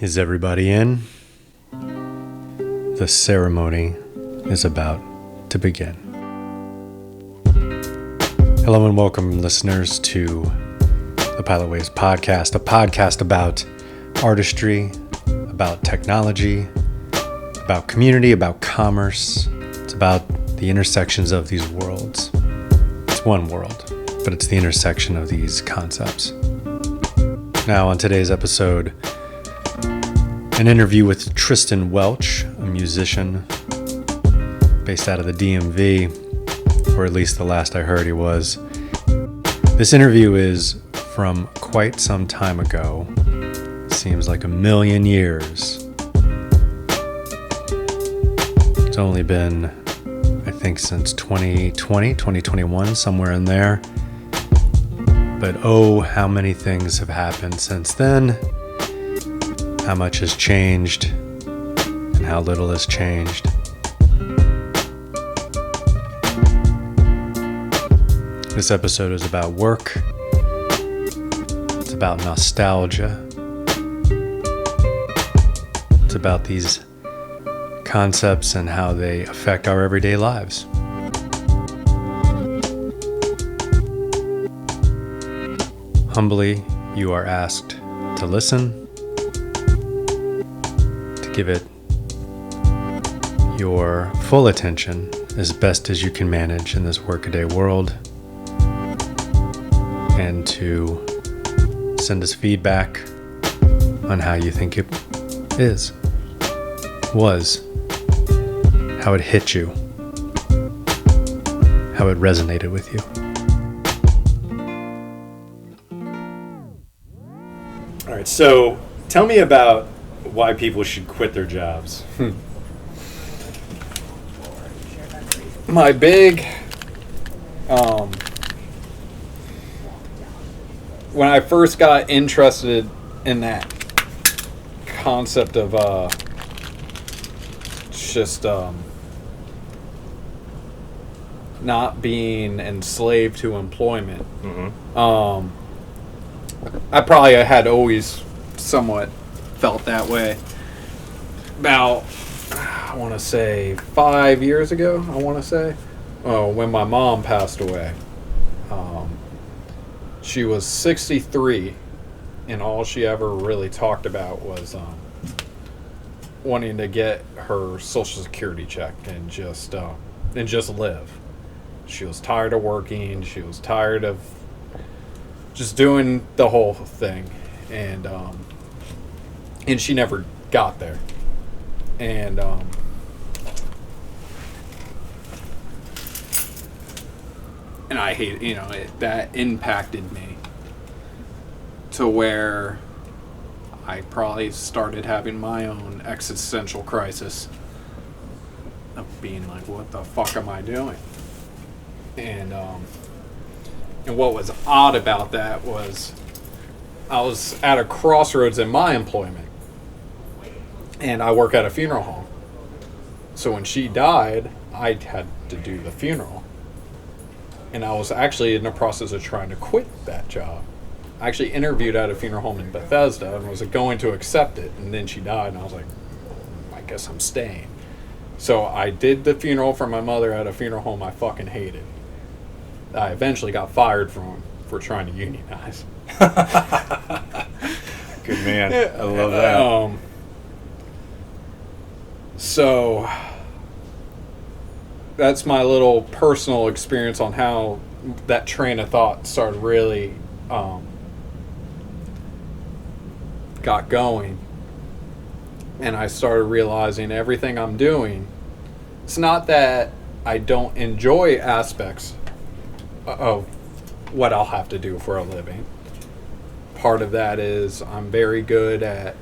Is everybody in? The ceremony is about to begin. Hello and welcome, listeners, to the Pilot Waves podcast, a podcast about artistry, about technology, about community, about commerce. It's about the intersections of these worlds. It's one world, but it's the intersection of these concepts. Now, on today's episode, an interview with Tristan Welch, a musician based out of the DMV, or at least the last I heard he was. This interview is from quite some time ago. Seems like a million years. It's only been, I think, since 2020, 2021, somewhere in there. But oh, how many things have happened since then. How much has changed and how little has changed. This episode is about work. It's about nostalgia. It's about these concepts and how they affect our everyday lives. Humbly, you are asked to listen, to give it your full attention as best as you can manage in this workaday world, and to send us feedback on how you think it was, how it hit you, how it resonated with you. All right, so tell me about why people should quit their jobs. My big, when I first got interested in that concept of just not being enslaved to employment, I probably had always somewhat felt that way. About, I want to say 5 years ago, when my mom passed away. She was 63, and all she ever really talked about was wanting to get her Social Security check and just live. She was tired of working. She was tired of just doing the whole thing, and she never got there. And I hate, that impacted me to where I probably started having my own existential crisis of being like, what the fuck am I doing? And what was odd about that was I was at a crossroads in my employment, and I work at a funeral home. So when she died, I had to do the funeral. And I was actually in the process of trying to quit that job. I actually interviewed at a funeral home in Bethesda and was going to accept it. And then she died, and I was like, I guess I'm staying. So I did the funeral for my mother at a funeral home I fucking hated. I eventually got fired for trying to unionize. Good man. I love that. So that's my little personal experience on how that train of thought started really got going. And I started realizing everything I'm doing, it's not that I don't enjoy aspects of what I'll have to do for a living. Part of that is I'm very good at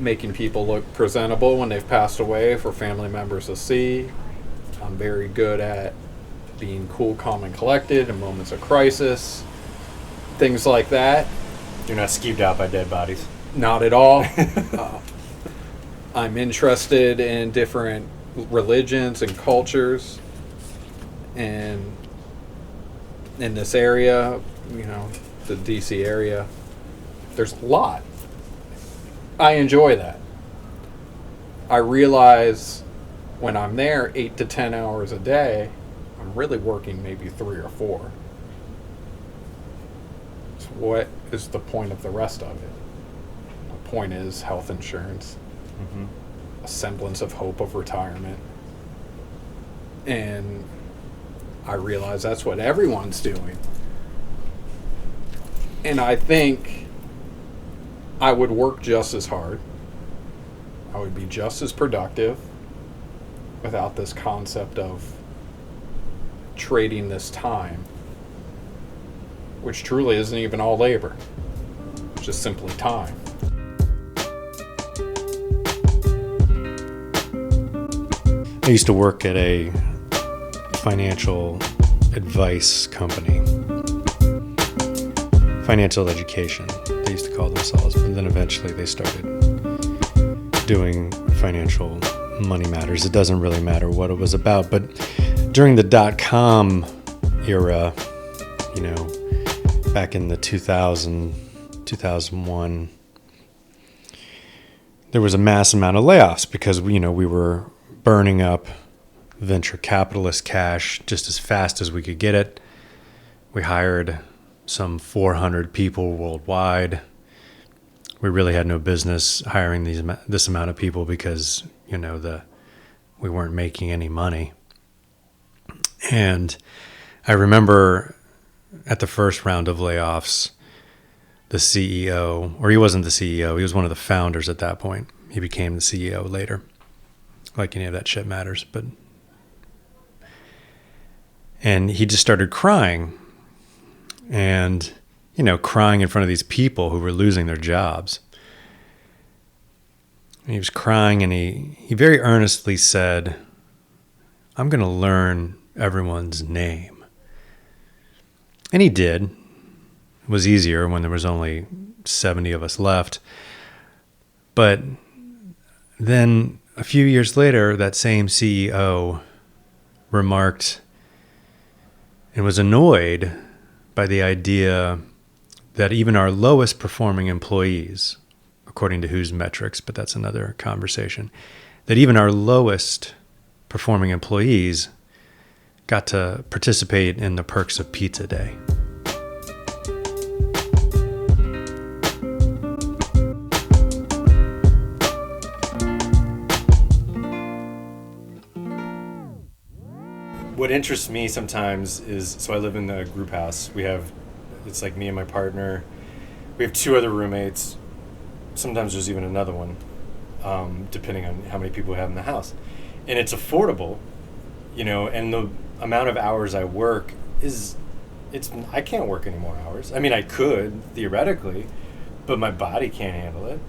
making people look presentable when they've passed away for family members to see. I'm very good at being cool, calm, and collected in moments of crisis. Things like that. You're not skeeved out by dead bodies. Not at all. I'm interested in different religions and cultures. And in this area, the DC area, there's a lot. I enjoy that. I realize when I'm there 8 to 10 hours a day, I'm really working maybe 3 or 4. So what is the point of the rest of it? The point is health insurance, a semblance of hope of retirement. And I realize that's what everyone's doing. And I think I would work just as hard. I would be just as productive without this concept of trading this time, which truly isn't even all labor. It's just simply time. I used to work at a financial advice company. Financial education, they used to call themselves, but then eventually they started doing financial money matters. It doesn't really matter what it was about, but during the .com era, you know, back in the 2001, there was a mass amount of layoffs because, you know, we were burning up venture capitalist cash just as fast as we could get it. We hired some 400 people worldwide. We really had no business hiring this amount of people because, you know, we weren't making any money. And I remember at the first round of layoffs, the CEO, or he wasn't the CEO, he was one of the founders at that point. He became the CEO later. Like any of that shit matters, but... And he just started crying. And, you know, crying in front of these people who were losing their jobs. And he was crying, and he very earnestly said, I'm going to learn everyone's name. And he did. It was easier when there was only 70 of us left. But then a few years later, that same CEO remarked and was annoyed by the idea that even our lowest performing employees, according to whose metrics, but that's another conversation, that even our lowest performing employees got to participate in the perks of Pizza Day. What interests me sometimes is, so I live in the group house. It's like me and my partner. We have 2 other roommates. Sometimes there's even another one, depending on how many people we have in the house. And it's affordable, you know, and the amount of hours I work I can't work any more hours. I mean, I could, theoretically, but my body can't handle it.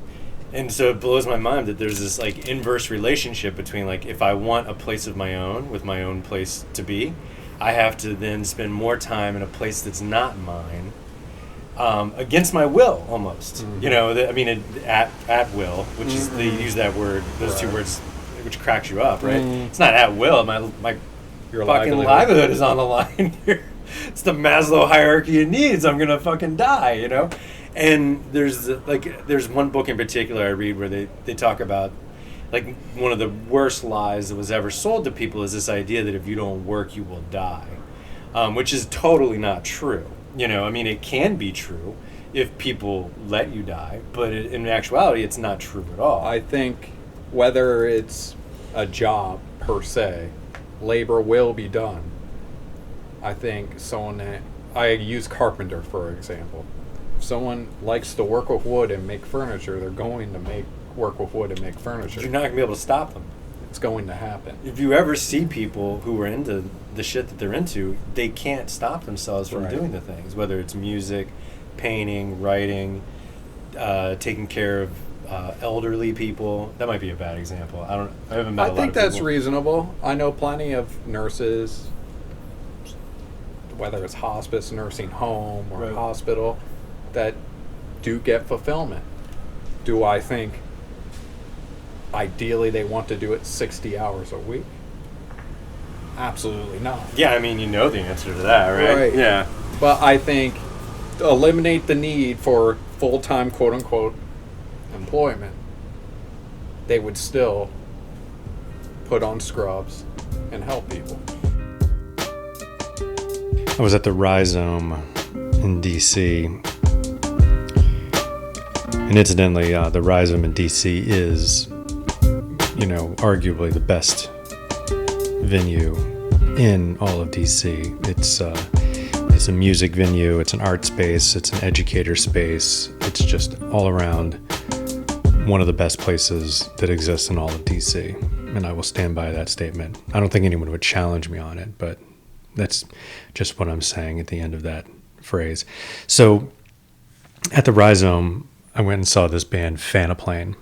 And so it blows my mind that there's this like inverse relationship between like if I want a place of my own with my own place to be, I have to then spend more time in a place that's not mine, against my will almost. Mm-hmm. You know, at will, which is they use that word, those 2 words, which cracks you up, right? Mm-hmm. It's not at will. My your fucking livelihood is on the line here. It's the Maslow hierarchy of needs. I'm gonna fucking die, you know. And there's one book in particular I read where they talk about like one of the worst lies that was ever sold to people is this idea that if you don't work, you will die, which is totally not true. You know, I mean, it can be true if people let you die, but in actuality, it's not true at all. I think whether it's a job per se, labor will be done. I think I use carpenter for example. If someone likes to work with wood and make furniture, they're going to work with wood and make furniture. You're not going to be able to stop them. It's going to happen. If you ever see people who are into the shit that they're into, they can't stop themselves from doing the things, whether it's music, painting, writing, taking care of elderly people. That might be a bad example. I haven't met a lot of people. I think that's reasonable. I know plenty of nurses, whether it's hospice, nursing home, or hospital, that do get fulfillment. Do I think ideally they want to do it 60 hours a week? Absolutely not. Yeah, I mean, you know the answer to that, right? Yeah. But I think eliminate the need for full-time, quote-unquote, employment. they would still put on scrubs and help people. I was at the Rhizome in DC, and incidentally, the Rhizome in DC is, arguably the best venue in all of DC. It's a music venue, it's an art space, it's an educator space. It's just all around one of the best places that exists in all of DC, and I will stand by that statement. I don't think anyone would challenge me on it, but that's just what I'm saying at the end of that phrase. So at the Rhizome, I went and saw this band, Fanaplane.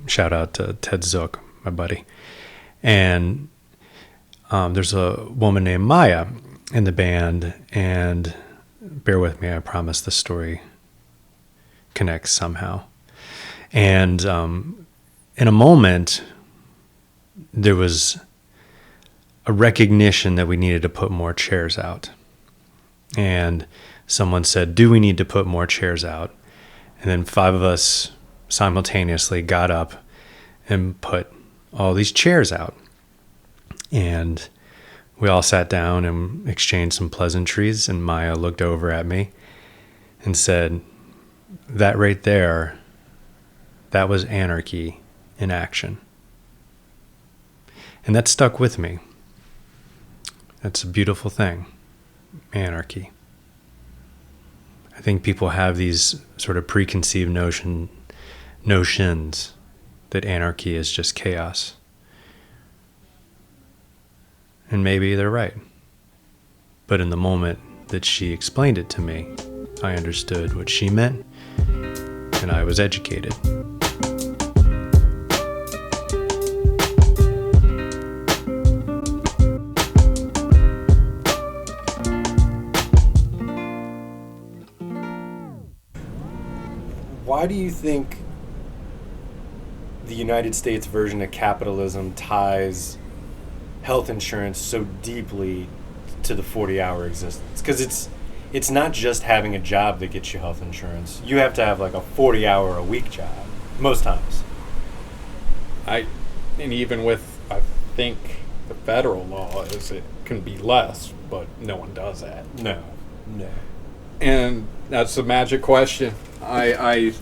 Shout out to Ted Zook, my buddy. And there's a woman named Maya in the band, and bear with me, I promise the story connects somehow. And in a moment, there was a recognition that we needed to put more chairs out. And someone said, do we need to put more chairs out? And then 5 of us simultaneously got up and put all these chairs out. And we all sat down and exchanged some pleasantries, and Maya looked over at me and said, that right there, that was anarchy in action. And that stuck with me. That's a beautiful thing, anarchy. I think people have these sort of preconceived notions that anarchy is just chaos. And maybe they're right. But in the moment that she explained it to me, I understood what she meant, and I was educated. Why do you think the United States version of capitalism ties health insurance so deeply to the 40-hour existence? Because it's not just having a job that gets you health insurance. You have to have like a 40-hour-a-week job, most times. And even with, I think, the federal law is it can be less, but no one does that. No. And that's the magic question. I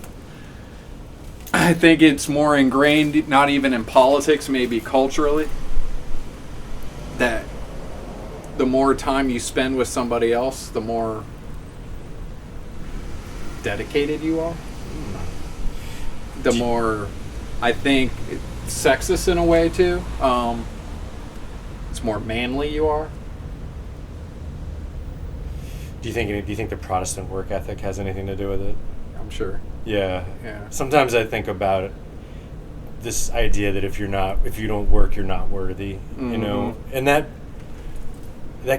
think it's more ingrained, not even in politics, maybe culturally, that the more time you spend with somebody else, the more dedicated you are. The more, I think, sexist in a way too. It's more manly you are. Do you think the Protestant work ethic has anything to do with it? I'm sure. Yeah. Sometimes I think about this idea that if you don't work, you're not worthy. Mm-hmm. You know, and that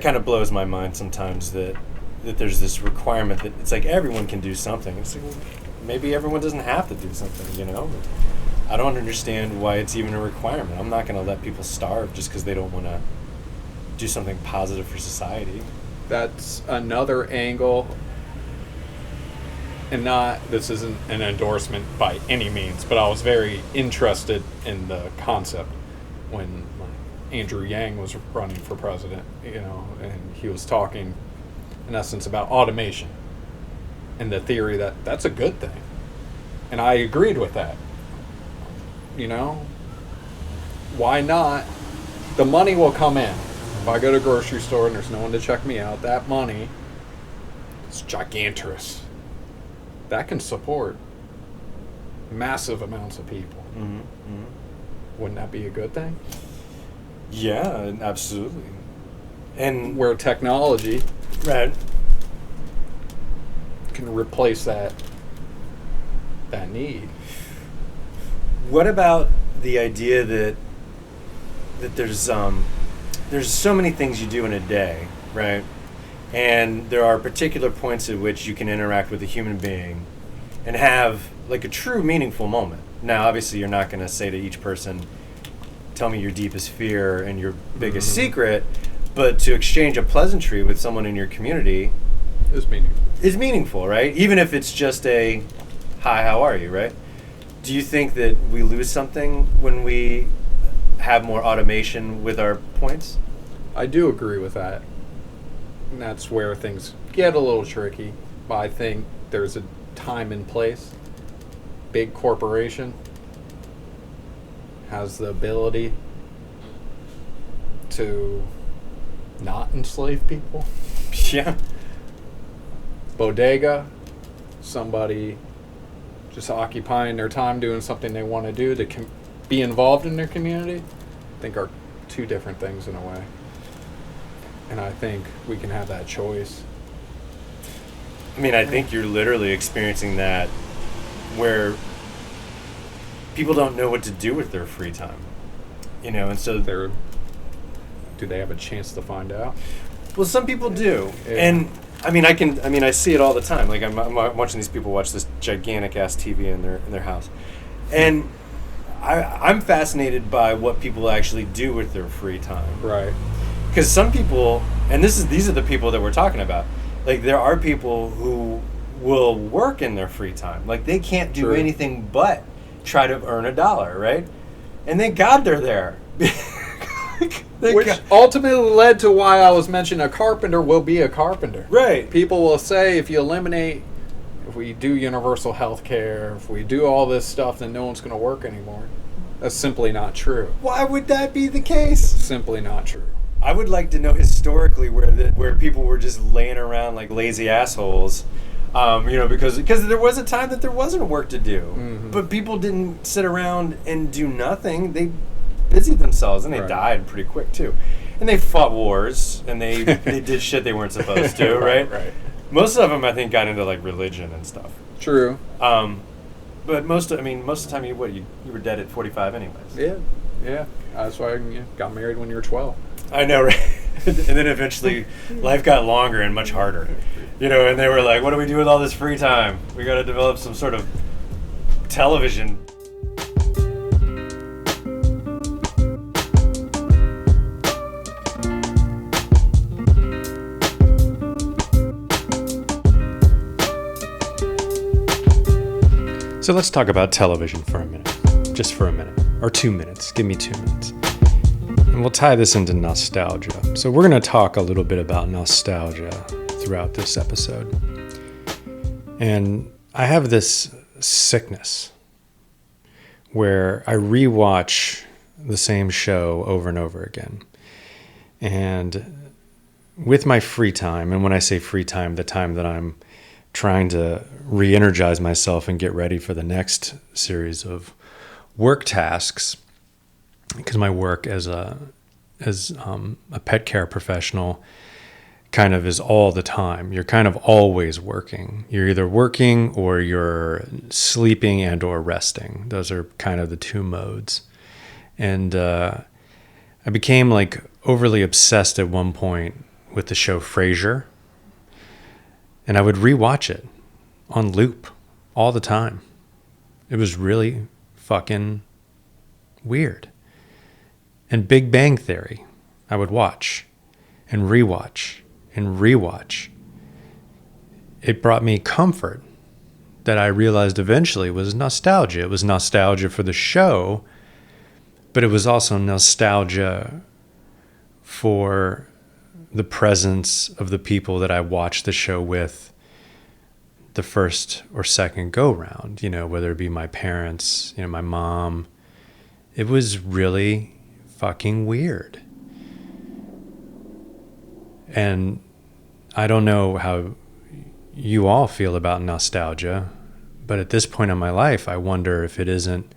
kind of blows my mind sometimes that there's this requirement that it's like everyone can do something. It's like, well, maybe everyone doesn't have to do something. You know, I don't understand why it's even a requirement. I'm not going to let people starve just because they don't want to do something positive for society. That's another angle. And this isn't an endorsement by any means, but I was very interested in the concept when Andrew Yang was running for president, and he was talking, in essence, about automation and the theory that that's a good thing. And I agreed with that. Why not? The money will come in. If I go to a grocery store and there's no one to check me out, that money is gigantorous. That can support massive amounts of people. Mm-hmm. Mm-hmm. Wouldn't that be a good thing? Yeah, absolutely. And where technology right can replace that need. What about the idea that there's so many things you do in a day, right? And there are particular points at which you can interact with a human being and have like a true meaningful moment. Now, obviously, you're not going to say to each person, tell me your deepest fear and your biggest secret, but to exchange a pleasantry with someone in your community is meaningful. Is meaningful, right? Even if it's just a, hi, how are you, right? Do you think that we lose something when we have more automation with our points? I do agree with that. And that's where things get a little tricky. But I think there's a time and place. Big corporation has the ability to not enslave people. Yeah. Bodega, somebody just occupying their time doing something they want to do to be involved in their community, I think are two different things in a way. And I think we can have that choice. I mean, I think you're literally experiencing that where people don't know what to do with their free time. And so do they have a chance to find out? Well, some people do. Yeah. And I see it all the time. Like I'm watching these people watch this gigantic ass TV in their house. And I'm fascinated by what people actually do with their free time. Right. Because some people, and these are the people that we're talking about. Like there are people who will work in their free time. Like they can't do anything but try to earn $1, right? And thank God they're there. Which ultimately led to why I was mentioning a carpenter will be a carpenter. Right. People will say if we do universal health care, if we do all this stuff, then no one's going to work anymore. That's simply not true. Why would that be the case? Simply not true. I would like to know historically where people were just laying around like lazy assholes, because there was a time that there wasn't work to do, but people didn't sit around and do nothing. They busied themselves, and they died pretty quick too, and they fought wars, and they did shit they weren't supposed to, right? Right. Most of them, I think, got into like religion and stuff. True. But most of the time, you were dead at 45 anyways. Yeah. That's why you got married when you were 12. I know, right? And then eventually, life got longer and much harder. And they were like, "What do we do with all this free time? We got to develop some sort of television." So let's talk about television for a minute. Just for a minute. Or 2 minutes. Give me 2 minutes. And we'll tie this into nostalgia. So we're going to talk a little bit about nostalgia throughout this episode. And I have this sickness where I rewatch the same show over and over again. And with my free time, and when I say free time, the time that I'm trying to re-energize myself and get ready for the next series of work tasks, because my work as a pet care professional kind of is all the time. You're kind of always working. You're either working or you're sleeping and or resting. Those are kind of the two modes. And I became like overly obsessed at one point with the show Frasier. And I would rewatch it on loop all the time. It was really fucking weird. And Big Bang Theory, I would watch and rewatch and rewatch. It brought me comfort that I realized eventually was nostalgia. It was nostalgia for the show, but it was also nostalgia for the presence of the people that I watched the show with the first or second go round, whether it be my parents, my mom. It was really fucking weird. And I don't know how you all feel about nostalgia, but at this point in my life, I wonder if it isn't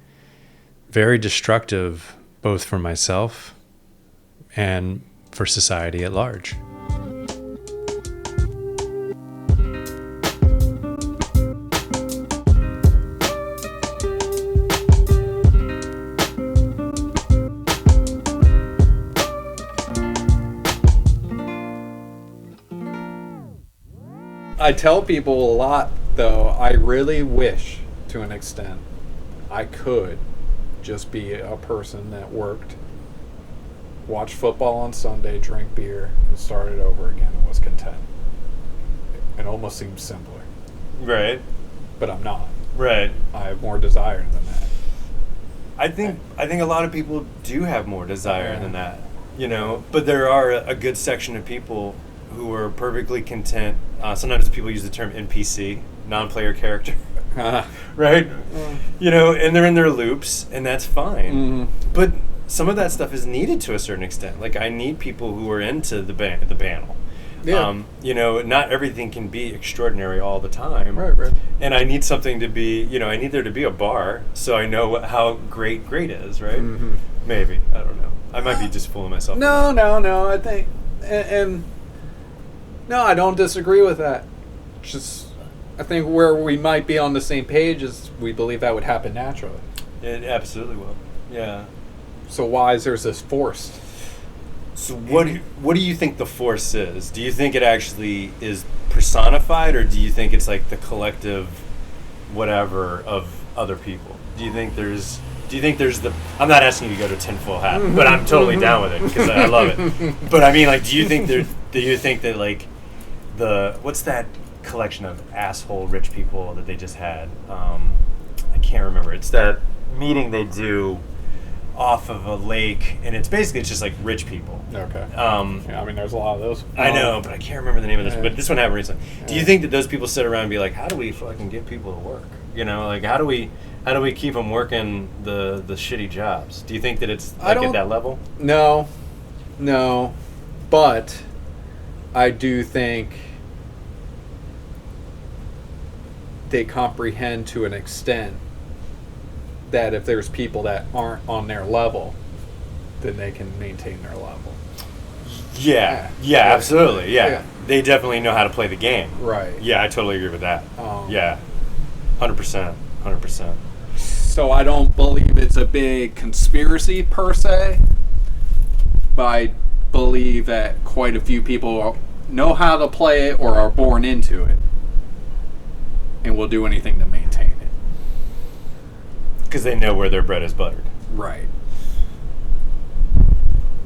very destructive both for myself and for society at large. I tell people a lot, though, I really wish, to an extent, I could just be a person that worked, watched football on Sunday, drank beer, and started over again and was content. It almost seems simpler. Right. But I'm not. Right. I have more desire than that. I think a lot of people do have more desire than that, you know. But there are a good section of people who are perfectly content. Sometimes people use the term NPC, non-player character, right? You know, and they're in their loops, and that's fine. But some of that stuff is needed to a certain extent. Like, I need people who are into the banal. Yeah. You know, not everything can be extraordinary all the time. Right. And I need something to be, you know, I need there to be a bar so I know how great is, right? Maybe. I don't know. I might be just fooling myself. No. I think, and no, I don't disagree with that. Just, I think where we might be on the same page is we believe that would happen naturally. It absolutely will. Yeah. So why is there's this forced? So what do you think the force is? Do you think it actually is personified, or do you think it's like the collective whatever of other people? Do you think there's the... I'm not asking you to go to tinfoil hat, but I'm totally down with it because I love it. But I mean, like, do you think that like what's that collection of asshole rich people that they just had? I can't remember. It's that meeting they do off of a lake, and it's just like rich people. Okay. Yeah, I mean, there's a lot of those. I know, but I can't remember the name of this. But this one happened recently. Do you think that those people sit around and be like, how do we fucking get people to work? You know, like, how do we keep them working the shitty jobs? Do you think that it's like at that level? No, but I do think they comprehend to an extent that if there's people that aren't on their level, then they can maintain their level. Yeah, absolutely. Yeah. They definitely know how to play the game. Right. Yeah, I totally agree with that. Yeah, 100%. So I don't believe it's a big conspiracy per se, but I believe that quite a few people know how to play it or are born into it and will do anything to maintain it. Because they know where their bread is buttered. Right.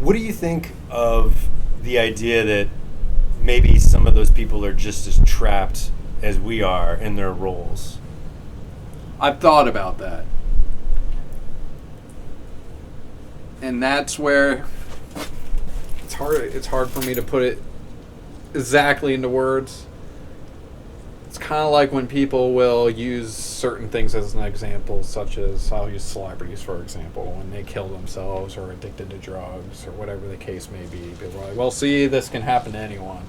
What do you think of the idea that maybe some of those people are just as trapped as we are in their roles? I've thought about that. And that's where it's hard for me to put it exactly into words. It's kind of like when people will use certain things as an example, such as, I'll use celebrities for example, when they kill themselves or are addicted to drugs or whatever the case may be. People are like, well, see, this can happen to anyone,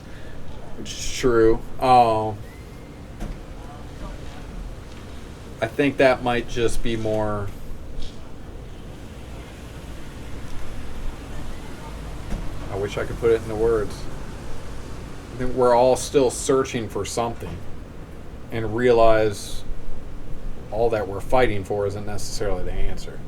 which is true. I think that might just be more... I wish I could put it into words. I think we're all still searching for something and realize all that we're fighting for isn't necessarily the answer.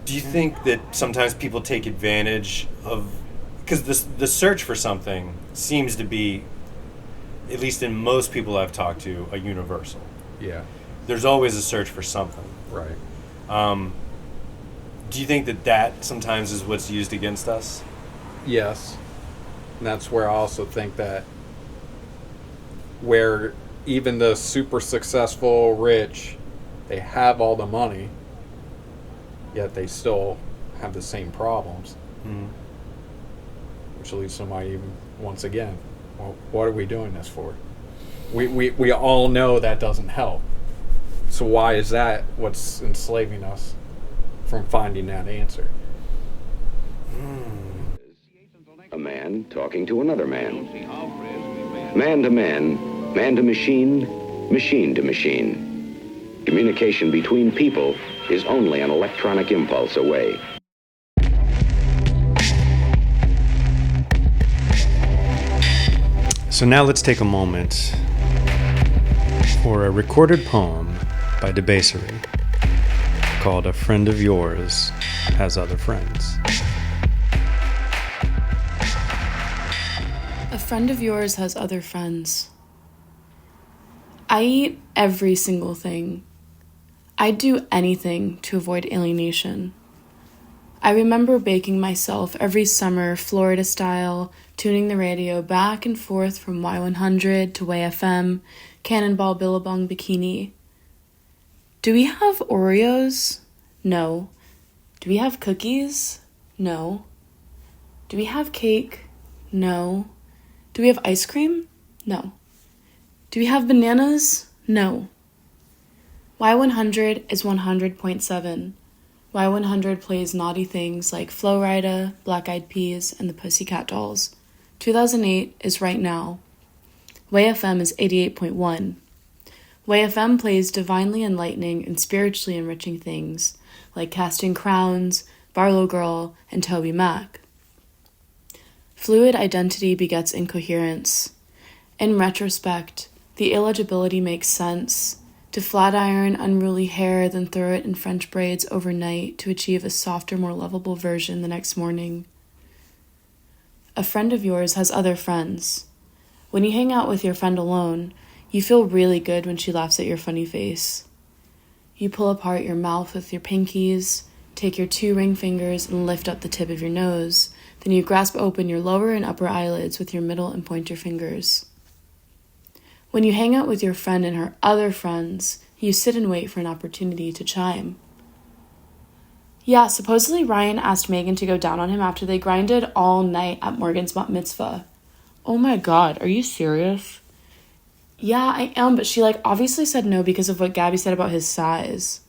Do you think that sometimes people take advantage of... Because the search for something seems to be, at least in most people I've talked to, a universal. Yeah. There's always a search for something. Right. Do you think that sometimes is what's used against us? Yes. And that's where I also think that where even the super successful rich, they have all the money, yet they still have the same problems. Mm-hmm. Which leads to my even, once again, well, what are we doing this for? We all know that doesn't help. So why is that what's enslaving us from finding that answer? A man talking to another man. Man to man, man to machine, machine to machine. Communication between people is only an electronic impulse away. So now let's take a moment for a recorded poem by Debasery called "A Friend of Yours Has Other Friends." A friend of yours has other friends. I eat every single thing. I'd do anything to avoid alienation. I remember baking myself every summer, Florida style, tuning the radio back and forth from Y100 to YFM, Cannonball Billabong Bikini. Do we have Oreos? No. Do we have cookies? No. Do we have cake? No. Do we have ice cream? No. Do we have bananas? No. Y100 is 100.7. Y100 plays naughty things like Flo Rida, Black Eyed Peas, and the Pussycat Dolls. 2008 is right now. WayFM is 88.1. WayFM plays divinely enlightening and spiritually enriching things like Casting Crowns, Barlow Girl, and Toby Mac. Fluid identity begets incoherence. In retrospect, the illegibility makes sense. To flat iron unruly hair, then throw it in French braids overnight to achieve a softer, more lovable version the next morning. A friend of yours has other friends. When you hang out with your friend alone, you feel really good when she laughs at your funny face. You pull apart your mouth with your pinkies, take your 2 ring fingers and lift up the tip of your nose, then you grasp open your lower and upper eyelids with your middle and pointer fingers. When you hang out with your friend and her other friends, you sit and wait for an opportunity to chime. Yeah, supposedly Ryan asked Megan to go down on him after they grinded all night at Morgan's bat mitzvah. Oh my god, are you serious? Yeah, I am, but she obviously said no because of what Gabby said about his size.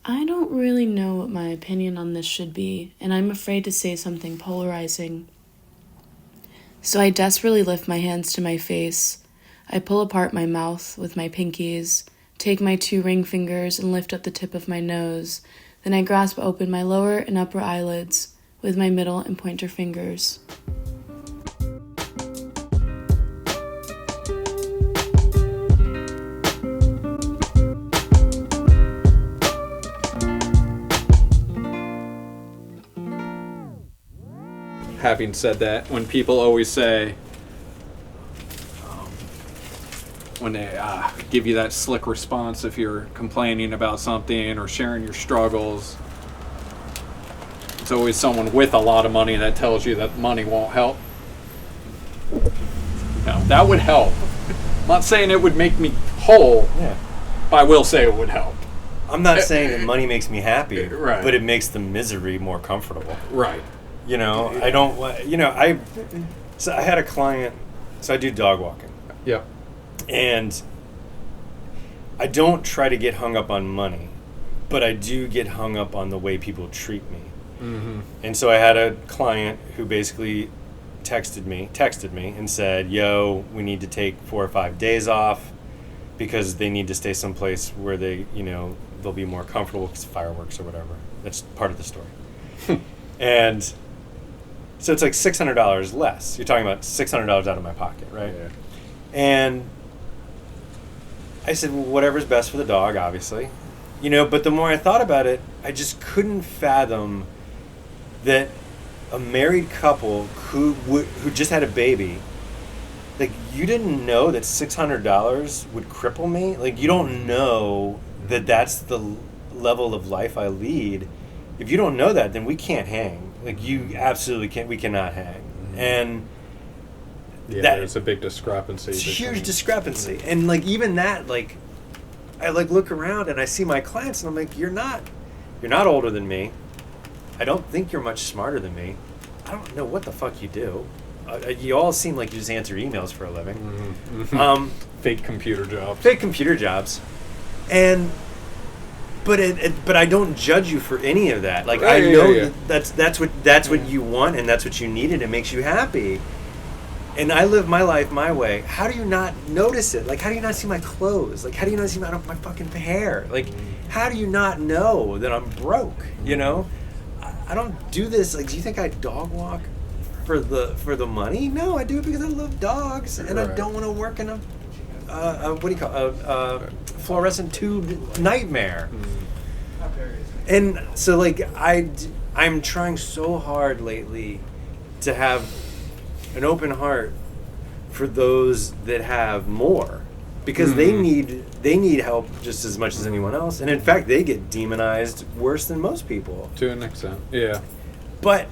I don't really know what my opinion on this should be, and I'm afraid to say something polarizing. So I desperately lift my hands to my face. I pull apart my mouth with my pinkies, take my 2 ring fingers and lift up the tip of my nose. Then I grasp open my lower and upper eyelids with my middle and pointer fingers. Having said that, when people always say, when they give you that slick response if you're complaining about something or sharing your struggles, it's always someone with a lot of money that tells you that money won't help. No, that would help. I'm not saying it would make me whole, but I will say it would help. I'm not saying that money makes me happy, Right. but it makes the misery more comfortable. Right. You know, I don't, so I had a client, so I do dog walking. Yep. And I don't try to get hung up on money, but I do get hung up on the way people treat me. Mm-hmm. And so I had a client who basically texted me and said, yo, we need to take 4 or 5 days off because they need to stay someplace where they, they'll be more comfortable because fireworks or whatever. That's part of the story. And so it's like $600 less. You're talking about $600 out of my pocket, right? Yeah. And I said, well, whatever's best for the dog, obviously. But the more I thought about it, I just couldn't fathom that a married couple who just had a baby, you didn't know that $600 would cripple me? You don't know that that's the level of life I lead. If you don't know that, then we can't hang. You absolutely can't. We cannot hang. And there's a big discrepancy. It's a huge discrepancy. And even that, I look around and I see my clients and I'm like, you're not older than me. I don't think you're much smarter than me. I don't know what the fuck you do. You all seem like you just answer emails for a living. Mm-hmm. Fake computer jobs. And but I don't judge you for any of that. Right, I know yeah. that's what you want and that's what you need and it makes you happy. And I live my life my way. How do you not notice it? How do you not see my clothes? How do you not see my fucking hair? How do you not know that I'm broke? I don't do this. Do you think I dog walk for the money? No, I do it because I love dogs and Right. I don't want to work in a fluorescent tube nightmare. And so I'm trying so hard lately to have an open heart for those that have more because they need help just as much as anyone else, and in fact they get demonized worse than most people to an extent. Yeah. But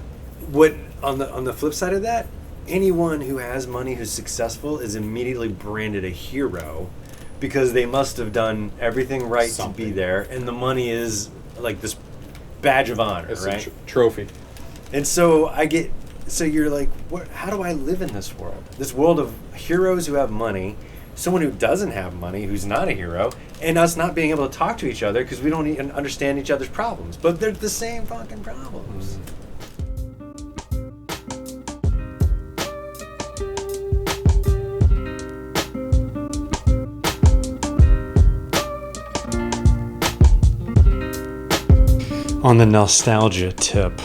what on the flip side of that, anyone who has money who's successful is immediately branded a hero because they must have done everything right to be there, and the money is like this badge of honor, It's right? a trophy. And so so you're like, how do I live in this world? This world of heroes who have money, someone who doesn't have money, who's not a hero, and us not being able to talk to each other because we don't even understand each other's problems. But they're the same fucking problems. On the nostalgia tip,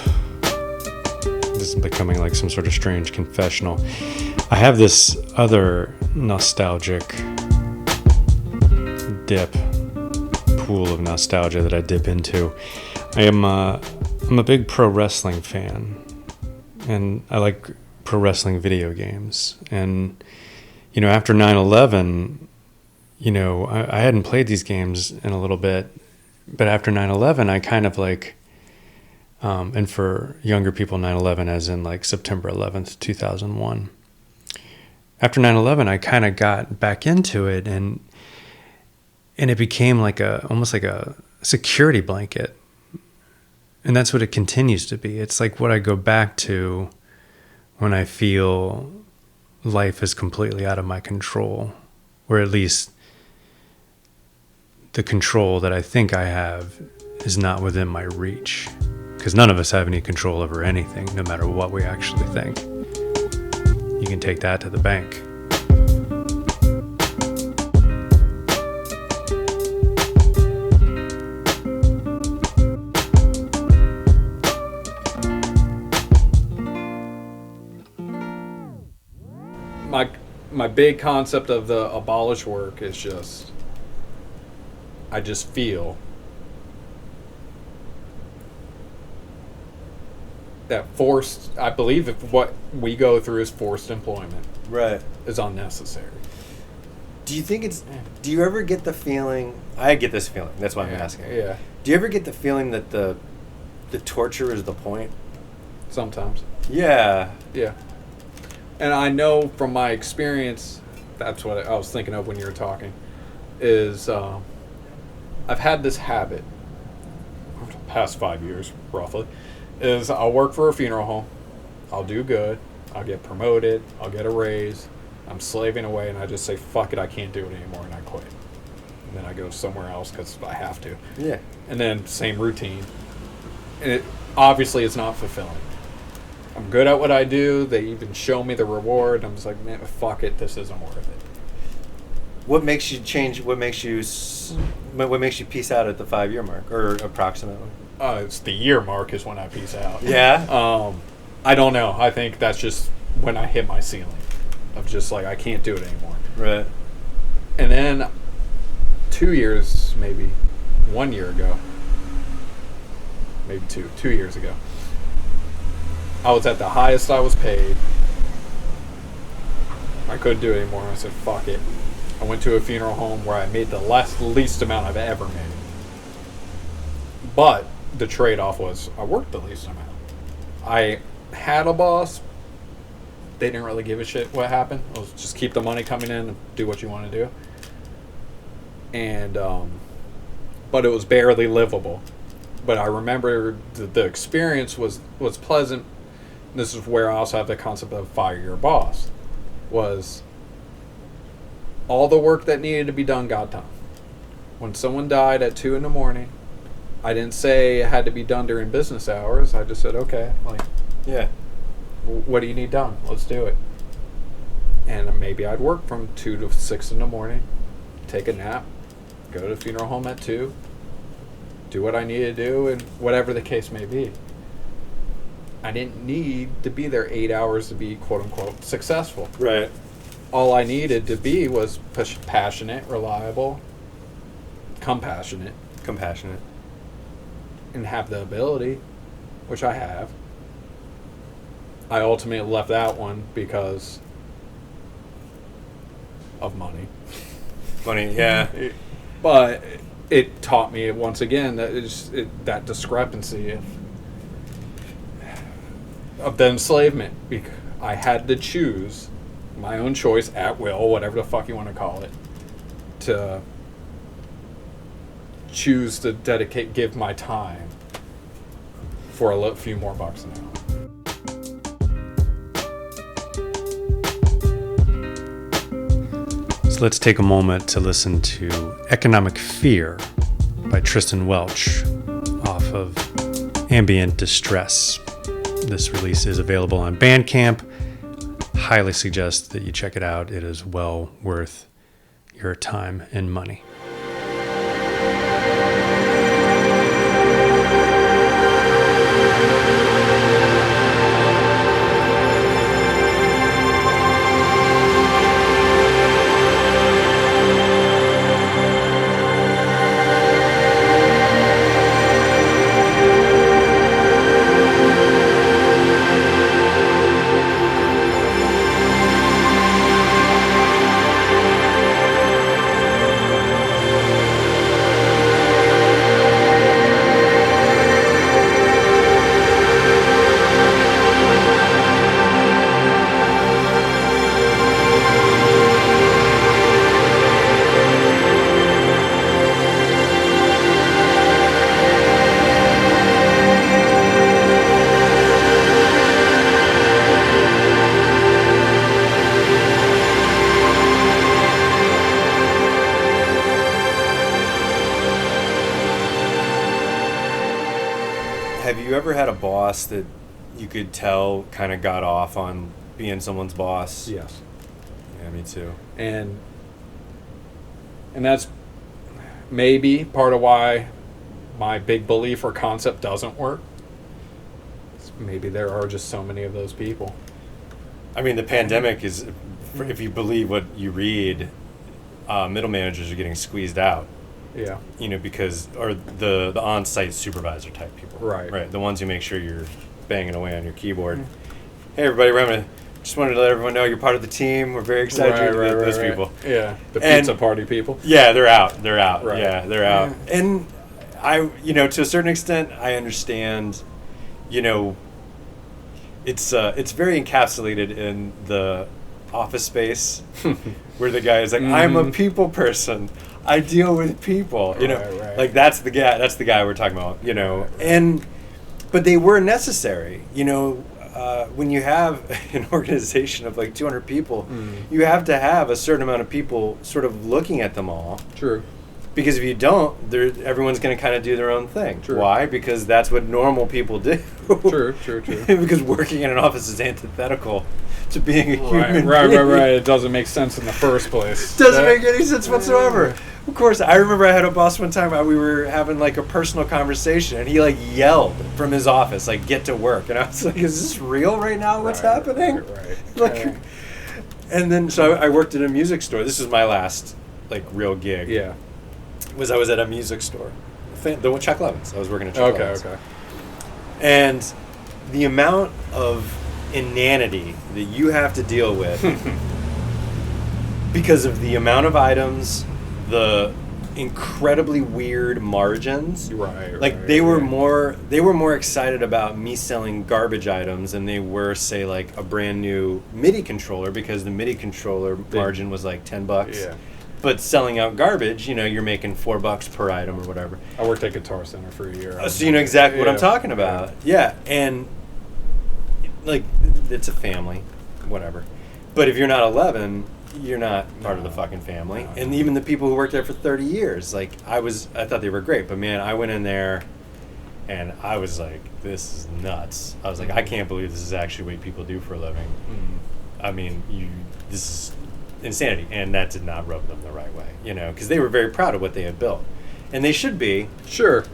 this is becoming like some sort of strange confessional. I have this other nostalgic pool of nostalgia that I dip into. I'm a big pro wrestling fan, and I like pro wrestling video games. And after 9/11, I hadn't played these games in a little bit. But after 9/11, I kind of like, and for younger people, 9/11 as in like September 11th, 2001. After 9/11, I kind of got back into it, and it became like almost like a security blanket. And that's what it continues to be. It's like what I go back to when I feel life is completely out of my control, or at least the control that I think I have is not within my reach, because none of us have any control over anything, no matter what we actually think. You can take that to the bank. My big concept of the abolish work is just, I just feel that I believe if what we go through is forced employment, Right. is unnecessary. Do you ever get the feeling, I get this feeling, that's why I'm asking. Yeah. Do you ever get the feeling that the torture is the point? Sometimes. Yeah. Yeah. And I know from my experience, that's what I was thinking of when you were talking, is I've had this habit, over the past 5 years, roughly, is I'll work for a funeral home, I'll do good, I'll get promoted, I'll get a raise, I'm slaving away, and I just say, fuck it, I can't do it anymore, and I quit. And then I go somewhere else because I have to. Yeah. And then same routine. And obviously it's not fulfilling. I'm good at what I do, they even show me the reward, I'm just like, man, fuck it, this isn't worth it. What makes you change? What makes you peace out at the 5-year mark, or approximately? It's the year mark is when I peace out. Yeah. I don't know. I think that's just when I hit my ceiling of just like I can't do it anymore. Right. And then 2 years, maybe 1 year ago, maybe 2 years ago, I was at the highest I was paid. I couldn't do it anymore. I said, fuck it. I went to a funeral home where I made the least amount I've ever made. But the trade-off was I worked the least amount. I had a boss. They didn't really give a shit what happened. It was just keep the money coming in and do what you want to do. And, but it was barely livable. But I remember the experience was pleasant. This is where I also have the concept of fire your boss. Was all the work that needed to be done got done. When someone died at 2 a.m, I didn't say it had to be done during business hours. I just said, okay, like, Yeah. What do you need done? Let's do it. And maybe I'd work from 2 to 6 in the morning, take a nap, go to the funeral home at 2, do what I need to do, and whatever the case may be. I didn't need to be there 8 hours to be quote-unquote successful. Right. All I needed to be was passionate, reliable, compassionate, and have the ability, which I have. I ultimately left that one because of money. Funny, yeah. But it taught me once again that that discrepancy of the enslavement. I had to choose my own choice at will, whatever the fuck you want to call it, to choose to give my time for a few more bucks an hour. So let's take a moment to listen to Economic Fear by Tristan Welch off of Ambient Distress. This release is available on Bandcamp. Highly suggest that you check it out. It is well worth your time and money. Have you ever had a boss that you could tell kind of got off on being someone's boss? Yes. Yeah, me too. And that's maybe part of why my big belief or concept doesn't work. Maybe there are just so many of those people. I mean, the pandemic is, if you believe what you read, middle managers are getting squeezed out. Yeah. You know, because, or the on-site supervisor type people. Right. Right. The ones who make sure you're banging away on your keyboard. Hey, everybody, just wanted to let everyone know you're part of the team. We're very excited to meet those people. Yeah. The pizza party people. Yeah, they're out. They're out. Right. Yeah, they're out. And to a certain extent, I understand, it's very encapsulated in the office space where the guy is like, I'm a people person. I deal with people, Right. like that's the guy we're talking about, but they were necessary, when you have an organization of like 200 people, you have to have a certain amount of people sort of looking at them all. True. Because if you don't, everyone's going to kind of do their own thing. True. Why? Because that's what normal people do. True. Because working in an office is antithetical to being a human being. Right. It doesn't make sense in the first place. Doesn't make any sense whatsoever. Of course, I remember I had a boss one time. We were having like a personal conversation, and he like yelled from his office, like, "Get to work!" And I was like, "Is this real right now? What's happening?" Right. And then so I worked at a music store. This is my last like real gig. Yeah. I was at a music store, the Chuck Levin's. I was working at Chuck Levin's. Okay. And the amount of inanity that you have to deal with because of the amount of items, the incredibly weird margins. They were more excited about me selling garbage items than they were, say, like a brand new MIDI controller, because the MIDI controller margin was like $10. Yeah. But selling out garbage, you're making $4 per item or whatever. I worked at Guitar Center for a year. So you know exactly what I'm talking about. Yeah, and like it's a family, whatever. But if you're not 11, you're not part of the fucking family. No. And even the people who worked there for 30 years, like I thought they were great. But man, I went in there and I was like, this is nuts. I was like, I can't believe this is actually what people do for a living. I mean, this is insanity. And that did not rub them the right way, because they were very proud of what they had built. And they should be. Sure.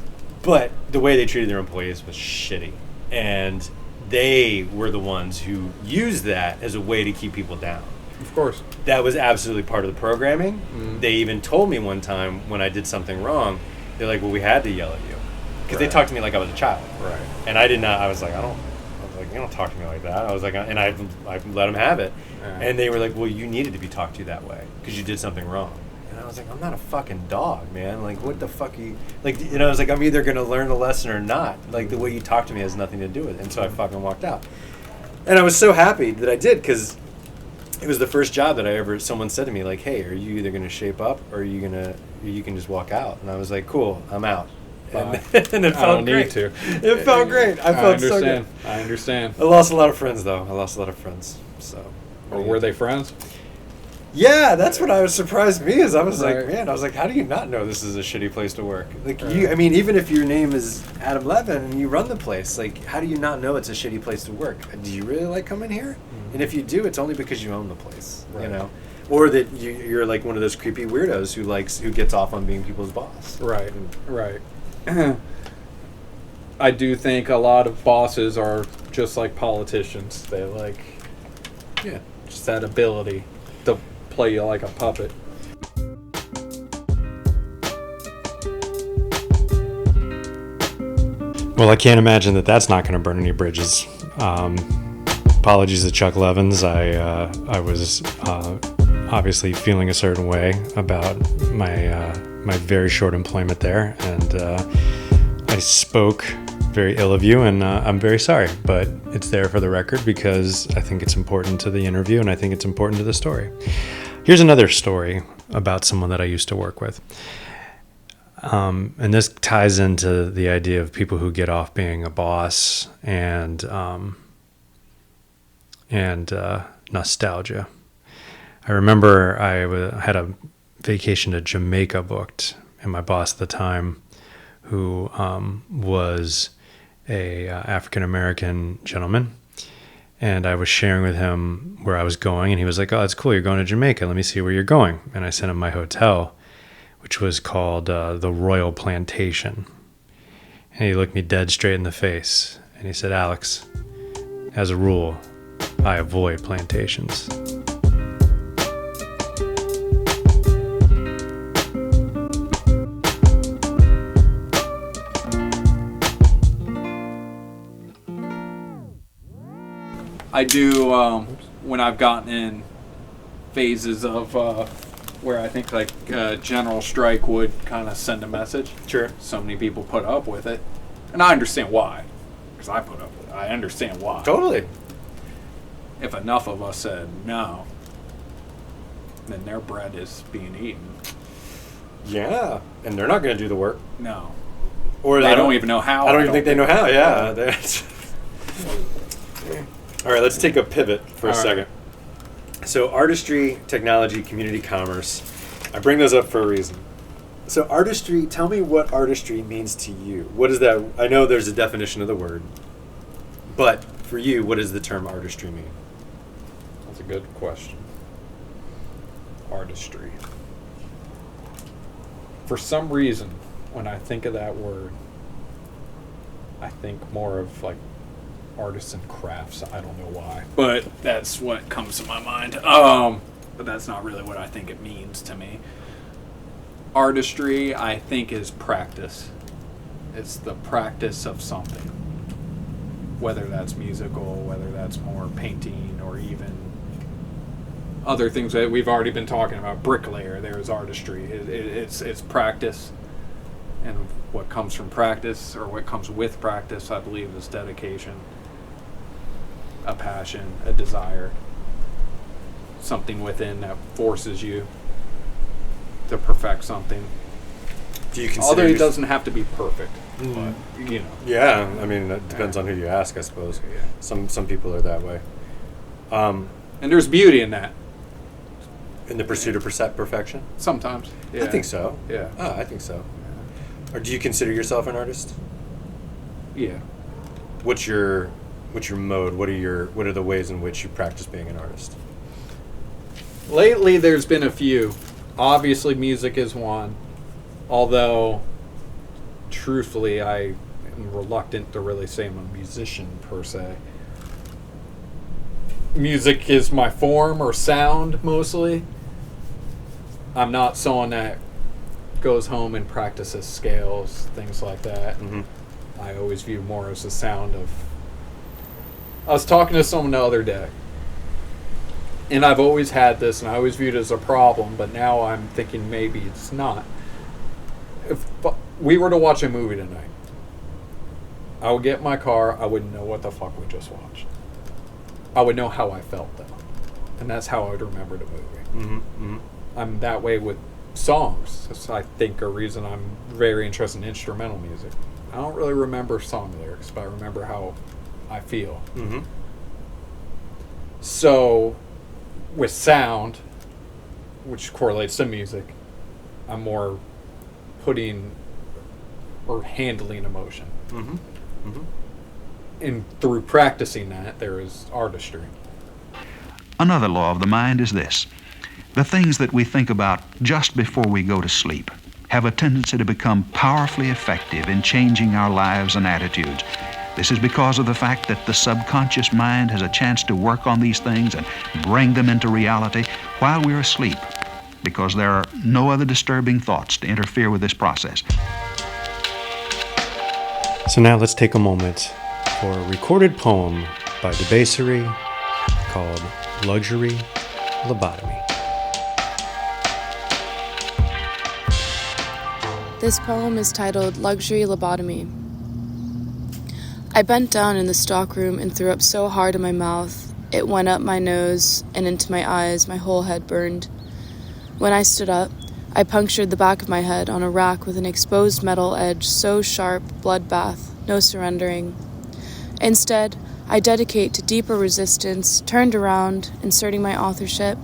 But the way they treated their employees was shitty. And they were the ones who used that as a way to keep people down. Of course. That was absolutely part of the programming. They even told me one time when I did something wrong, they're like, well, we had to yell at you. Because they talked to me like I was a child. Right. And I did not, I was like, you don't talk to me like that. I was like, and I let them have it. And they were like, well, you needed to be talked to that way because you did something wrong. And I was like, I'm not a fucking dog, man. Like, what the fuck are you... Like, I was like, I'm either going to learn the lesson or not. Like, the way you talk to me has nothing to do with it. And so I fucking walked out. And I was so happy that I did, because it was the first job that someone said to me, like, hey, are you either going to shape up or you can just walk out? And I was like, cool, I'm out. And, and it felt great. Need to. It felt great. I felt so good. I understand. I lost a lot of friends, though. So. Or were they friends? Yeah, that's what I was surprised me is. I was Right. like, man, how do you not know this is a shitty place to work? Like I mean, even if your name is Adam Levin and you run the place, like, how do you not know it's a shitty place to work? Do you really like coming here? And if you do, it's only because you own the place, Right. you know, or that you're like one of those creepy weirdos who gets off on being people's boss. Right. Right. I do think a lot of bosses are just like politicians. They like, Yeah. just that ability to play you like a puppet. Well, I can't imagine that that's not going to burn any bridges. Apologies to Chuck Levins. I was obviously feeling a certain way about my very short employment there, and I spoke very ill of you, and I'm very sorry. But it's there for the record because I think it's important to the interview, and I think it's important to the story. Here's another story about someone that I used to work with. And this ties into the idea of people who get off being a boss and nostalgia. I remember I had a vacation to Jamaica booked, and my boss at the time, who was a African-American gentleman, and I was sharing with him where I was going, and he was like, "Oh, that's cool, you're going to Jamaica. Let me see where you're going." And I sent him my hotel, which was called the Royal Plantation. And he looked me dead straight in the face, and he said, "Alex, as a rule, I avoid plantations." I do, when I've gotten in phases of where I think like general strike would kind of send a message. Sure. So many people put up with it, and I understand why, because I put up with it. I understand why. Totally. If enough of us said no, then their bread is being eaten. Yeah, and they're not going to do the work. No. Or I don't even know how. I don't even think they know how. Yeah. That's all right, let's take a pivot for a second. So artistry, technology, community commerce. I bring those up for a reason. So artistry, tell me what artistry means to you. What is that? I know there's a definition of the word, but for you, what does the term artistry mean? That's a good question. Artistry. For some reason, when I think of that word, I think more of like artists and crafts. I don't know why, but that's what comes to my mind. But that's not really what I think it means to me. Artistry, I think, is practice. It's the practice of something, whether that's musical, whether that's more painting, or even other things that we've already been talking about. Bricklayer, there's artistry. It's practice, and what comes from practice, or what comes with practice, I believe, is dedication. A passion, a desire, something within that forces you to perfect something. Do you consider Although it doesn't have to be perfect, Mm. but you know. Yeah, I mean, it depends on who you ask, I suppose. Yeah. Some people are that way. And there's beauty in that. In the pursuit of perfection? Sometimes. Yeah. I think so. Yeah. Oh, I think so. Or do you consider yourself an artist? Yeah. What's your mode? What are the ways in which you practice being an artist? Lately, there's been a few. Obviously, music is one. Although, truthfully, I am reluctant to really say I'm a musician, per se. Music is my form or sound, mostly. I'm not someone that goes home and practices scales, things like that. Mm-hmm. I always view more as the sound of... I was talking to someone the other day, and I've always had this, and I always viewed it as a problem, but now I'm thinking maybe it's not. If we were to watch a movie tonight, I would get in my car, I wouldn't know what the fuck we just watched. I would know how I felt, though. And that's how I would remember the movie. Mm-hmm. Mm-hmm. I'm that way with songs. That's, I think, a reason I'm very interested in instrumental music. I don't really remember song lyrics, but I remember how I feel. Mm-hmm. So, with sound, which correlates to music, I'm more putting or handling emotion. Mm-hmm. Mm-hmm. And through practicing that, there is artistry. Another law of the mind is this. The things that we think about just before we go to sleep have a tendency to become powerfully effective in changing our lives and attitudes. This is because of the fact that the subconscious mind has a chance to work on these things and bring them into reality while we're asleep, because there are no other disturbing thoughts to interfere with this process. So now let's take a moment for a recorded poem by Debasery called Luxury Lobotomy. This poem is titled Luxury Lobotomy. I bent down in the stockroom and threw up so hard in my mouth, it went up my nose and into my eyes, my whole head burned. When I stood up, I punctured the back of my head on a rack with an exposed metal edge so sharp, bloodbath, no surrendering. Instead, I dedicate to deeper resistance, turned around, inserting my authorship.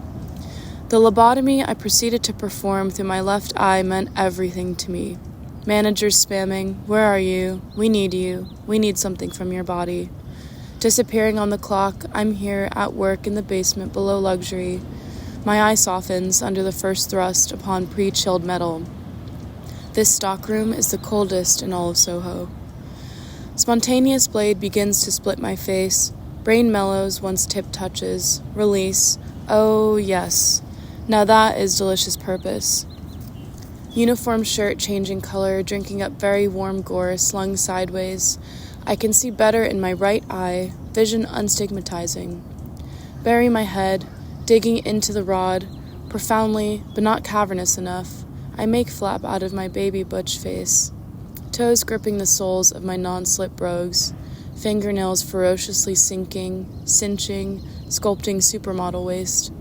The lobotomy I proceeded to perform through my left eye meant everything to me. Managers spamming, "Where are you? We need something from your body." Disappearing on the clock, I'm here at work in the basement below luxury. My eye softens under the first thrust upon pre-chilled metal. This stockroom is the coldest in all of Soho. Spontaneous blade begins to split my face. Brain mellows once tip touches. Release. Oh, yes. Now that is delicious purpose. Uniform shirt changing color, drinking up very warm gore, slung sideways. I can see better in my right eye, vision unstigmatizing. Bury my head, digging into the rod, profoundly, but not cavernous enough. I make flap out of my baby butch face. Toes gripping the soles of my non-slip brogues. Fingernails ferociously sinking, cinching, sculpting supermodel waist.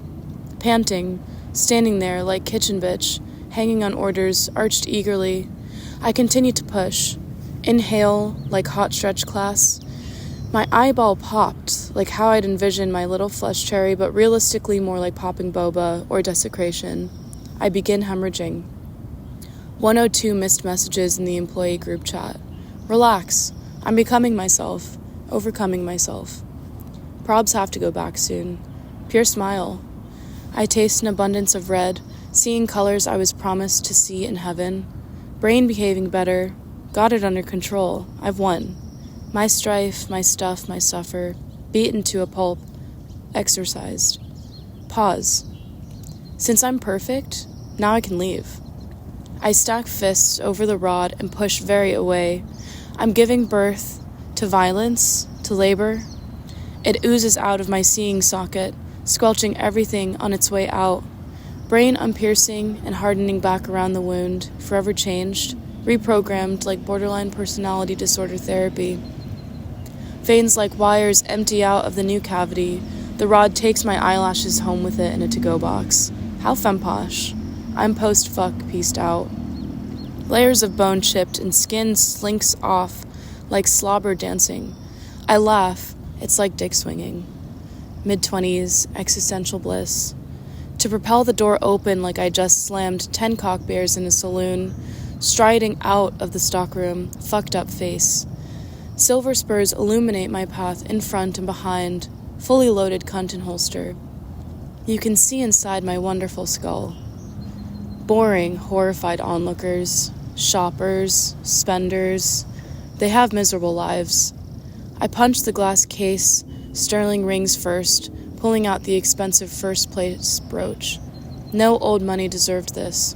Panting, standing there like kitchen bitch, hanging on orders, arched eagerly. I continue to push. Inhale, like hot stretch class. My eyeball popped, like how I'd envisioned my little flesh cherry, but realistically more like popping boba or desecration. I begin hemorrhaging. 102 missed messages in the employee group chat. Relax. I'm becoming myself. Overcoming myself. Probs have to go back soon. Pure smile. I taste an abundance of red, seeing colors I was promised to see in heaven. Brain behaving better. Got it under control. I've won. My strife, my stuff, my suffer. Beaten to a pulp. Exorcised. Pause. Since I'm perfect, now I can leave. I stack fists over the rod and push very away. I'm giving birth to violence, to labor. It oozes out of my seeing socket, squelching everything on its way out. Brain unpiercing and hardening back around the wound, forever changed, reprogrammed like borderline personality disorder therapy. Veins like wires empty out of the new cavity. The rod takes my eyelashes home with it in a to-go box. How femposh. I'm post-fuck pieced out. Layers of bone chipped and skin slinks off like slobber dancing. I laugh. It's like dick swinging. Mid-20s, existential bliss. To propel the door open like I just slammed 10 cock bears in a saloon, striding out of the stockroom, fucked up face. Silver spurs illuminate my path in front and behind, fully loaded cunt and holster. You can see inside my wonderful skull. Boring, horrified onlookers, shoppers, spenders. They have miserable lives. I punch the glass case, sterling rings first, pulling out the expensive first place brooch. No old money deserved this.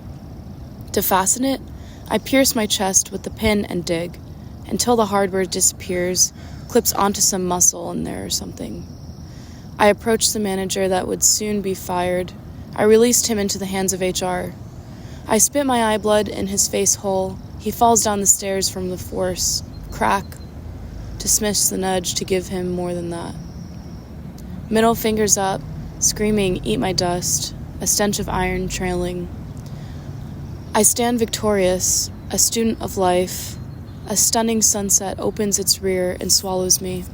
To fasten it, I pierce my chest with the pin and dig, until the hardware disappears, clips onto some muscle in there or something. I approach the manager that would soon be fired. I released him into the hands of HR. I spit my eye blood in his face hole. He falls down the stairs from the force. Crack. Dismiss the nudge to give him more than that. Middle fingers up, screaming, "Eat my dust," a stench of iron trailing. I stand victorious, a student of life. A stunning sunset opens its rear and swallows me.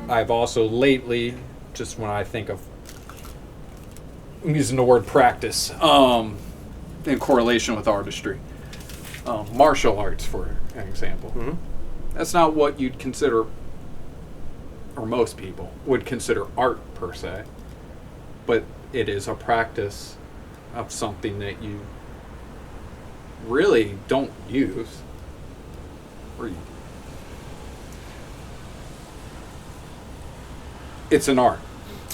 I've also lately, just when I think of, I'm using the word practice, in correlation with artistry. Martial arts, for an example. Mm-hmm. That's not what you'd consider, or most people would consider, art per se, but it is a practice of something that you really don't use, or you, it's an art.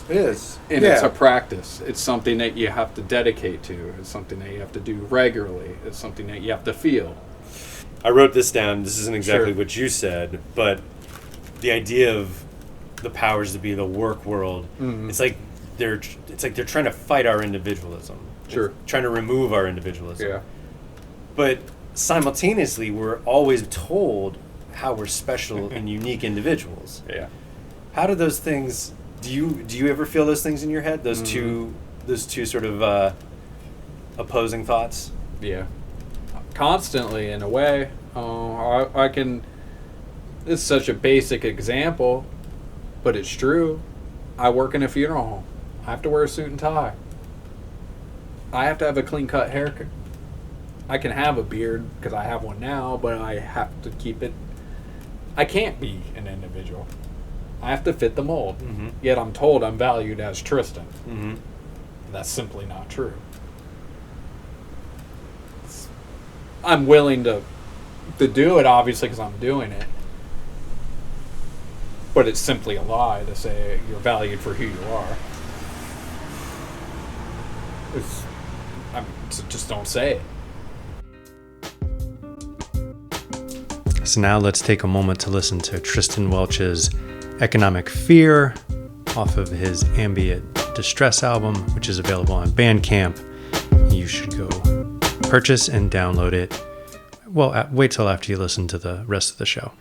It is. And it's a practice. It's something that you have to dedicate to. It's something that you have to do regularly. It's something that you have to feel. I wrote this down. This isn't exactly Sure. what you said, but the idea of the powers that be, the work world, it's like they're trying to fight our individualism. Sure. It's trying to remove our individualism. Yeah. But simultaneously, we're always told how we're special and unique individuals. Yeah. How do those things? Do you ever feel those things in your head? Those two sort of opposing thoughts. Yeah. Constantly, in a way. I can. This is such a basic example, but it's true. I work in a funeral home. I have to wear a suit and tie. I have to have a clean-cut haircut. I can have a beard because I have one now, but I have to keep it. I can't be an individual. I have to fit the mold. Mm-hmm. Yet I'm told I'm valued as Tristan. Mm-hmm. That's simply not true. I'm willing to do it, obviously, because I'm doing it. But it's simply a lie to say you're valued for who you are. So just don't say it. So now let's take a moment to listen to Tristan Welch's Economic Fear off of his Ambient Distress album, which is available on Bandcamp. You should go purchase and download it. Well, wait till after you listen to the rest of the show.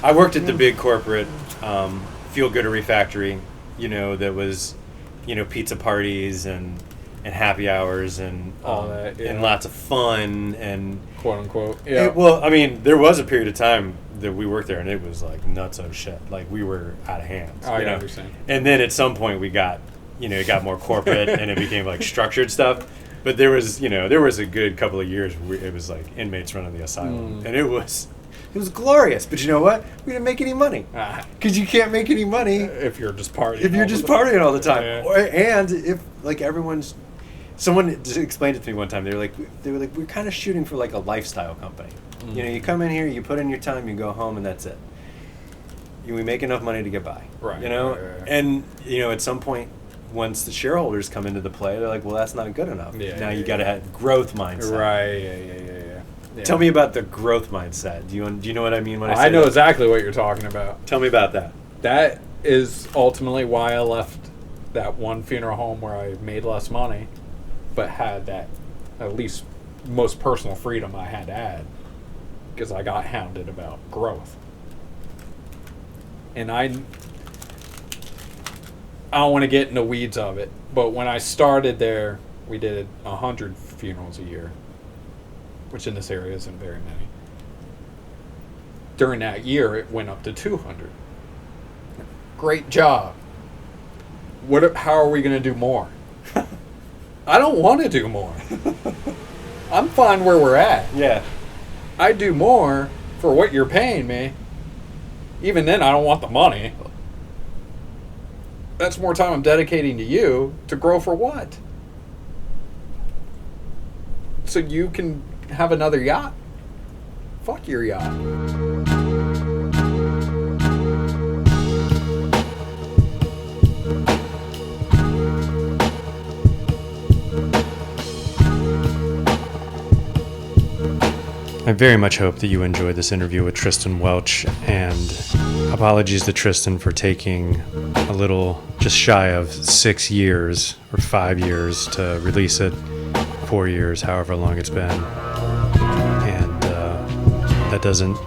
I worked at the big corporate feel-goodery factory, that was, pizza parties and happy hours and All that, yeah. and lots of fun and Quote unquote. Yeah. There was a period of time that we worked there and it was like nutso shit. Like we were out of hand. I understand. And then at some point we got, it got more corporate and it became like structured stuff. But there was a good couple of years where it was like inmates running the asylum, and it was glorious. But you know what? We didn't make any money because you can't make any money if you're just partying. if you're just partying all the time. Yeah. And if like someone just explained it to me one time. They were like, we're kind of shooting for like a lifestyle company. You come in here, you put in your time, you go home, and that's it. We make enough money to get by. Right. Right. And at some point, once the shareholders come into the play, they're like, well, that's not good enough. Now you got to have growth mindset. Right. Yeah. Tell me about the growth mindset. Do you know what I mean when I say I know that? exactly what you're talking about. Tell me about that. That is ultimately why I left that one funeral home where I made less money, but had that at least most personal freedom I had to add, because I got hounded about growth. And I don't want to get in the weeds of it, but when I started there, we did 100 funerals a year, which in this area isn't very many. during that year, it went up to 200. Great job. How are we going to do more? I don't want to do more. I'm fine where we're at. Yeah. I do more for what you're paying me. Even then, I don't want the money. That's more time I'm dedicating to you to grow for what? So you can have another yacht? Fuck your yacht. I very much hope that you enjoyed this interview with Tristan Welch, and apologies to Tristan for taking a little just shy of 6 years or 5 years to release it, 4 years, however long it's been. And that doesn't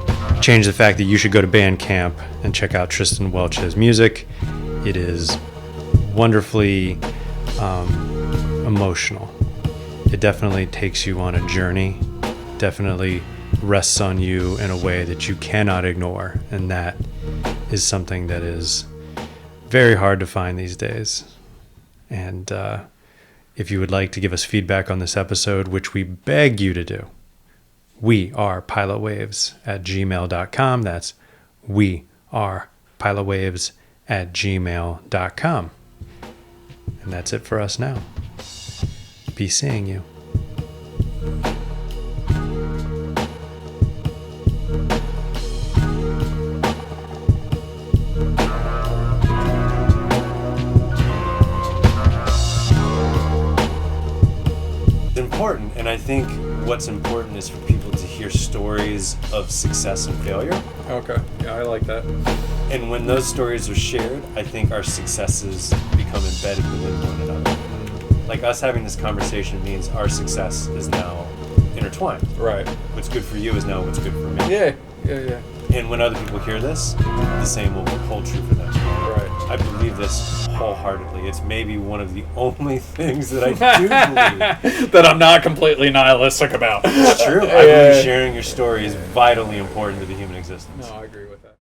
change the fact that you should go to Bandcamp and check out Tristan Welch's music. It is wonderfully emotional. It definitely takes you on a journey. Definitely rests on you in a way that you cannot ignore, and that is something that is very hard to find these days. And if you would like to give us feedback on this episode, which we beg you to do, we are pilotwaves@gmail.com. That's we are pilotwaves@gmail.com. And that's it for us now. Be seeing you. Important, and I think what's important is for people to hear stories of success and failure. Okay. Yeah, I like that. And when those stories are shared, I think our successes become embedded within one another. Like us having this conversation means our success is now intertwined. Right. What's good for you is now what's good for me. Yeah. And when other people hear this, the same will hold true for them. Right. I believe this wholeheartedly. It's maybe one of the only things that I do believe. That I'm not completely nihilistic about. It's true. I believe sharing your story is vitally important to the human existence. No, I agree with that.